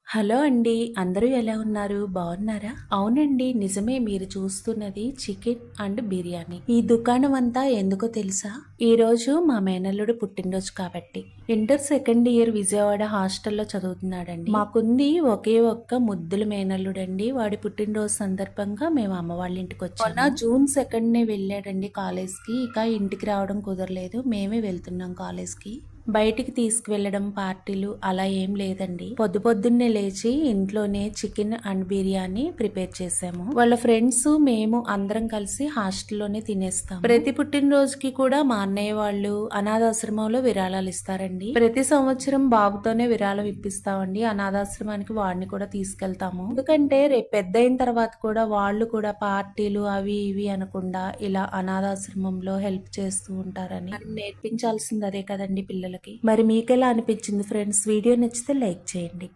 Hello అండి. అందరూ ఎలా ఉన్నారు? బాగున్నారా? అవునండి. నిజమే మీరు చూస్తున్నది చికెన్ అండ్ బిర్యానీ. ఈ దుకాణం అంతా ఎందుకో తెలుసా? ఈరోజు మా మేనల్లుడు పుట్టినరోజు కాబట్టి. ఇంటర్ సెకండ్ ఇయర్ విజయవాడ హాస్టల్లో చదువుతున్నాడండి. మాకుంది ఒకే ఒక్క ముద్దుల మేనల్లుడండి. వాడి పుట్టినరోజు సందర్భంగా మేము అమ్మ వాళ్ళ ఇంటికి వచ్చాము. మొన్న జూన్ 2నే వెళ్ళాడండి కాలేజ్కి. ఇక ఇంటికి రావడం కుదరలేదు. మేమే వెళ్తున్నాం కాలేజ్కి. బయటికి తీసుకువెళ్లడం పార్టీలు అలా ఏం లేదండి. పొద్దున్నే లేచి ఇంట్లోనే చికెన్ అండ్ బిర్యానీ ప్రిపేర్ చేసాము. వాళ్ళ ఫ్రెండ్స్ మేము అందరం కలిసి హాస్టల్లోనే తినేస్తాం. ప్రతి పుట్టినరోజుకి కూడా మా అన్నయ్య వాళ్ళు అనాథాశ్రమంలో విరాళాలు ఇస్తారండి. ప్రతి సంవత్సరం బాబుతోనే విరాళం ఇప్పిస్తామండి. అనాథాశ్రమానికి వాడిని కూడా తీసుకెళ్తాము. ఎందుకంటే రేపు పెద్ద అయిన తర్వాత కూడా వాళ్ళు కూడా పార్టీలు అవి ఇవి అనకుండా ఇలా అనాథాశ్రమంలో హెల్ప్ చేస్తూ ఉంటారని నేర్పించాల్సింది అదే కదండి పిల్లలకి. మరి మీకెలా అనిపించింది ఫ్రెండ్స్? వీడియో నచ్చితే లైక్ చేయండి.